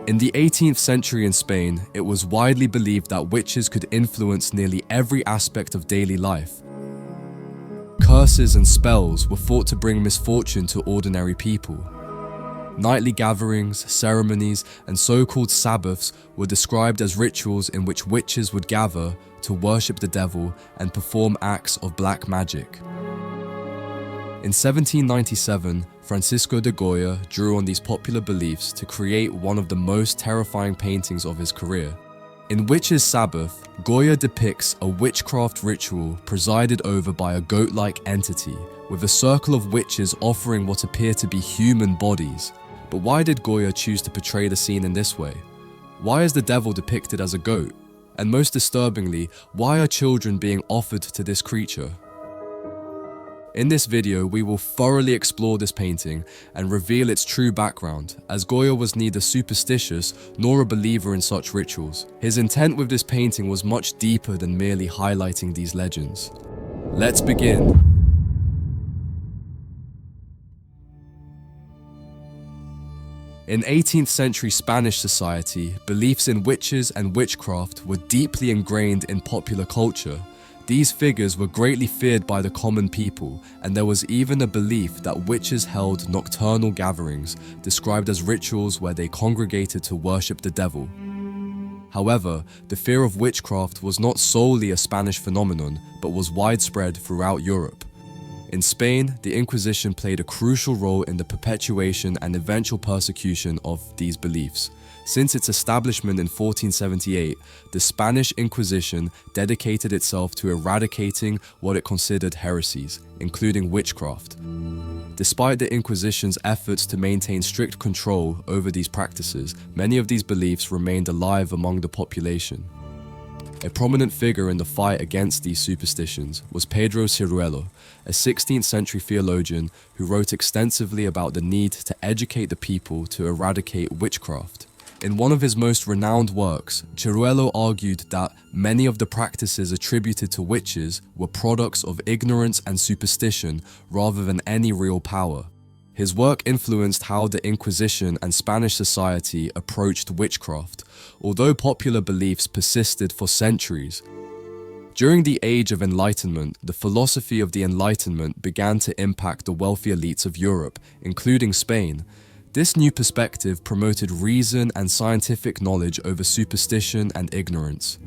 In the 18th century in Spain, it was widely believed that witches could influence nearly every aspect of daily life. Curses and spells were thought to bring misfortune to ordinary people. Nightly gatherings, ceremonies, and so-called sabbaths were described as rituals in which witches would gather to worship the devil and perform acts of black magic. In 1797, Francisco de Goya drew on these popular beliefs to create one of the most terrifying paintings of his career. In Witch's Sabbath, Goya depicts a witchcraft ritual presided over by a goat-like entity, with a circle of witches offering what appear to be human bodies. But why did Goya choose to portray the scene in this way? Why is the devil depicted as a goat? And most disturbingly, why are children being offered to this creature? In this video, we will thoroughly explore this painting and reveal its true background, as Goya was neither superstitious nor a believer in such rituals. His intent with this painting was much deeper than merely highlighting these legends. Let's begin. In 18th century Spanish society, beliefs in witches and witchcraft were deeply ingrained in popular culture. These figures were greatly feared by the common people, and there was even a belief that witches held nocturnal gatherings, described as rituals where they congregated to worship the devil. However, the fear of witchcraft was not solely a Spanish phenomenon, but was widespread throughout Europe. In Spain, the Inquisition played a crucial role in the perpetuation and eventual persecution of these beliefs. Since its establishment in 1478, the Spanish Inquisition dedicated itself to eradicating what it considered heresies, including witchcraft. Despite the Inquisition's efforts to maintain strict control over these practices, many of these beliefs remained alive among the population. A prominent figure in the fight against these superstitions was Pedro Ciruelo, a 16th century theologian who wrote extensively about the need to educate the people to eradicate witchcraft. In one of his most renowned works, Ciruelo argued that many of the practices attributed to witches were products of ignorance and superstition rather than any real power. His work influenced how the Inquisition and Spanish society approached witchcraft, although popular beliefs persisted for centuries. During the Age of Enlightenment, the philosophy of the Enlightenment began to impact the wealthy elites of Europe, including Spain. This new perspective promoted reason and scientific knowledge over superstition and ignorance.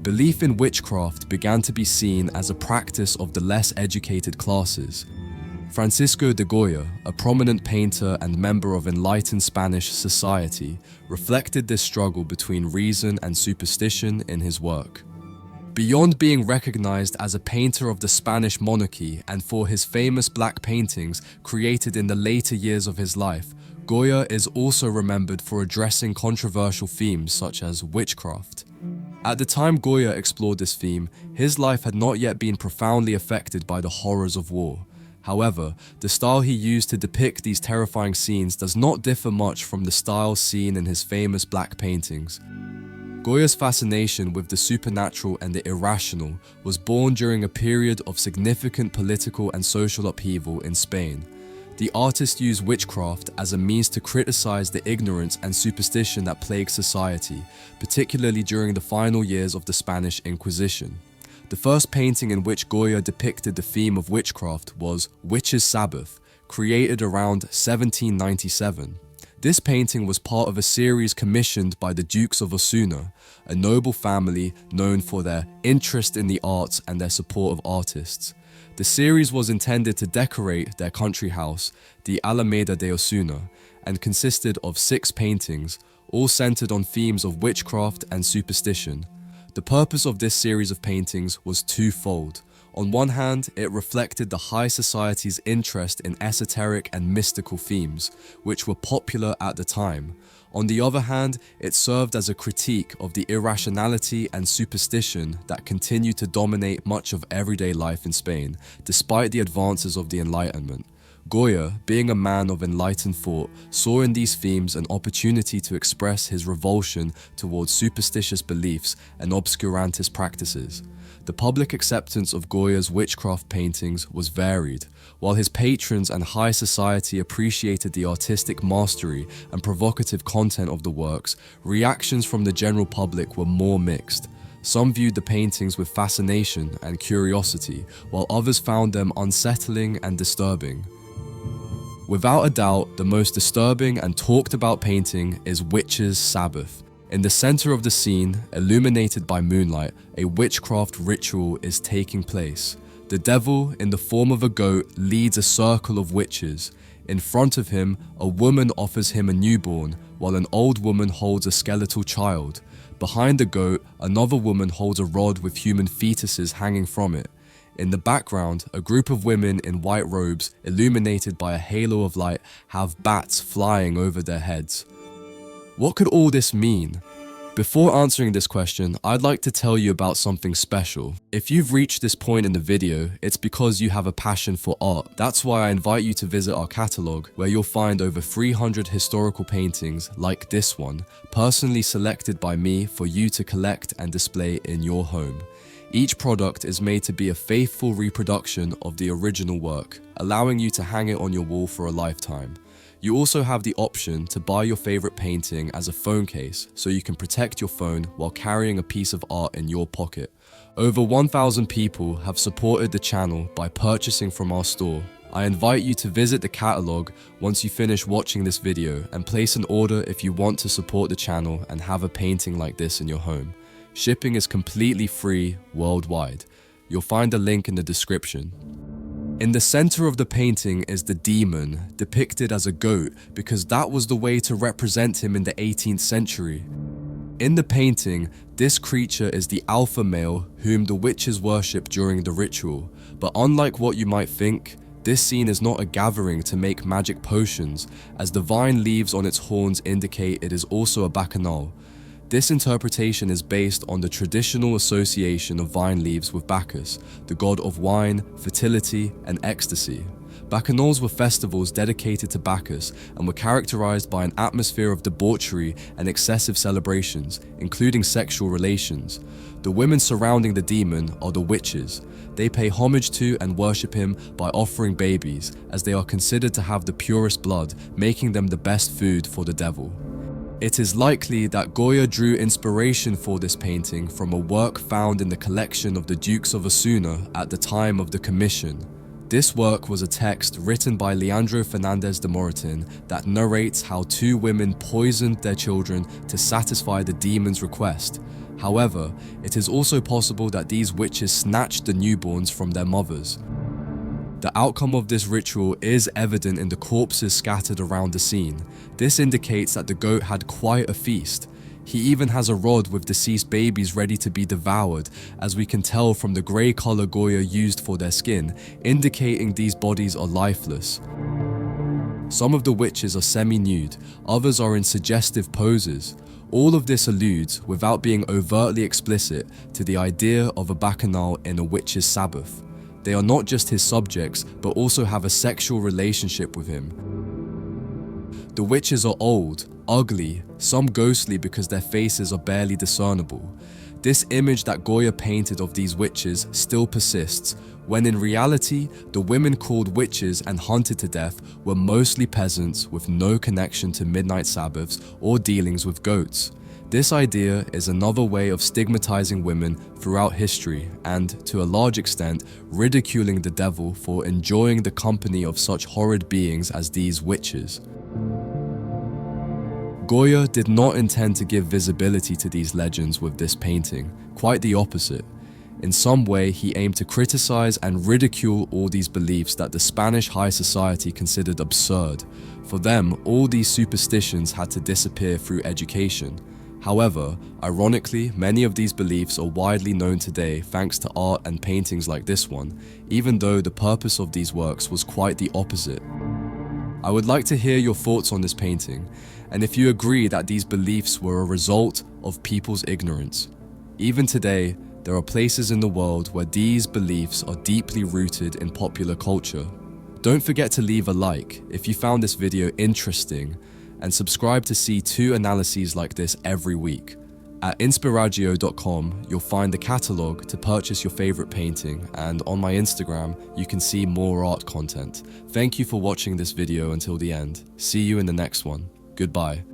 Belief in witchcraft began to be seen as a practice of the less educated classes. Francisco de Goya, a prominent painter and member of enlightened Spanish society, reflected this struggle between reason and superstition in his work. Beyond being recognized as a painter of the Spanish monarchy and for his famous black paintings created in the later years of his life, Goya is also remembered for addressing controversial themes such as witchcraft. At the time Goya explored this theme, his life had not yet been profoundly affected by the horrors of war. However, the style he used to depict these terrifying scenes does not differ much from the style seen in his famous black paintings. Goya's fascination with the supernatural and the irrational was born during a period of significant political and social upheaval in Spain. The artist used witchcraft as a means to criticize the ignorance and superstition that plagued society, particularly during the final years of the Spanish Inquisition. The first painting in which Goya depicted the theme of witchcraft was Witch's Sabbath, created around 1797. This painting was part of a series commissioned by the Dukes of Osuna, a noble family known for their interest in the arts and their support of artists. The series was intended to decorate their country house, the Alameda de Osuna, and consisted of 6 paintings, all centered on themes of witchcraft and superstition. The purpose of this series of paintings was twofold. On one hand, it reflected the high society's interest in esoteric and mystical themes, which were popular at the time. On the other hand, it served as a critique of the irrationality and superstition that continued to dominate much of everyday life in Spain, despite the advances of the Enlightenment. Goya, being a man of enlightened thought, saw in these themes an opportunity to express his revulsion towards superstitious beliefs and obscurantist practices. The public acceptance of Goya's witchcraft paintings was varied. While his patrons and high society appreciated the artistic mastery and provocative content of the works, reactions from the general public were more mixed. Some viewed the paintings with fascination and curiosity, while others found them unsettling and disturbing. Without a doubt, the most disturbing and talked about painting is Witch's Sabbath. In the center of the scene, illuminated by moonlight, a witchcraft ritual is taking place. The devil, in the form of a goat, leads a circle of witches. In front of him, a woman offers him a newborn, while an old woman holds a skeletal child. Behind the goat, another woman holds a rod with human fetuses hanging from it. In the background, a group of women in white robes, illuminated by a halo of light, have bats flying over their heads. What could all this mean? Before answering this question, I'd like to tell you about something special. If you've reached this point in the video, it's because you have a passion for art. That's why I invite you to visit our catalog, where you'll find over 300 historical paintings like this one, personally selected by me for you to collect and display in your home. Each product is made to be a faithful reproduction of the original work, allowing you to hang it on your wall for a lifetime. You also have the option to buy your favorite painting as a phone case, so you can protect your phone while carrying a piece of art in your pocket. Over 1,000 people have supported the channel by purchasing from our store. I invite you to visit the catalog once you finish watching this video and place an order if you want to support the channel and have a painting like this in your home. Shipping is completely free worldwide. You'll find a link in the description. In the center of the painting is the demon, depicted as a goat because that was the way to represent him in the 18th century. In the painting, this creature is the alpha male whom the witches worship during the ritual, but unlike what you might think, this scene is not a gathering to make magic potions, as the vine leaves on its horns indicate it is also a bacchanal. This interpretation is based on the traditional association of vine leaves with Bacchus, the god of wine, fertility, and ecstasy. Bacchanals were festivals dedicated to Bacchus and were characterized by an atmosphere of debauchery and excessive celebrations, including sexual relations. The women surrounding the demon are the witches. They pay homage to and worship him by offering babies, as they are considered to have the purest blood, making them the best food for the devil. It is likely that Goya drew inspiration for this painting from a work found in the collection of the Dukes of Osuna at the time of the commission. This work was a text written by Leandro Fernandez de Moratin that narrates how two women poisoned their children to satisfy the demon's request. However, it is also possible that these witches snatched the newborns from their mothers. The outcome of this ritual is evident in the corpses scattered around the scene. This indicates that the goat had quite a feast. He even has a rod with deceased babies ready to be devoured, as we can tell from the grey colour Goya used for their skin, indicating these bodies are lifeless. Some of the witches are semi-nude, others are in suggestive poses. All of this alludes, without being overtly explicit, to the idea of a bacchanal in a witch's Sabbath. They are not just his subjects, but also have a sexual relationship with him. The witches are old, ugly, some ghostly because their faces are barely discernible. This image that Goya painted of these witches still persists, when in reality, the women called witches and hunted to death were mostly peasants with no connection to midnight Sabbaths or dealings with goats. This idea is another way of stigmatizing women throughout history and, to a large extent, ridiculing the devil for enjoying the company of such horrid beings as these witches. Goya did not intend to give visibility to these legends with this painting, quite the opposite. In some way, he aimed to criticize and ridicule all these beliefs that the Spanish high society considered absurd. For them, all these superstitions had to disappear through education. However, ironically, many of these beliefs are widely known today thanks to art and paintings like this one, even though the purpose of these works was quite the opposite. I would like to hear your thoughts on this painting, and if you agree that these beliefs were a result of people's ignorance. Even today, there are places in the world where these beliefs are deeply rooted in popular culture. Don't forget to leave a like if you found this video interesting, and subscribe to see 2 analyses like this every week. At inspiraggio.com, you'll find the catalogue to purchase your favorite painting, and on my Instagram, you can see more art content. Thank you for watching this video until the end. See you in the next one. Goodbye.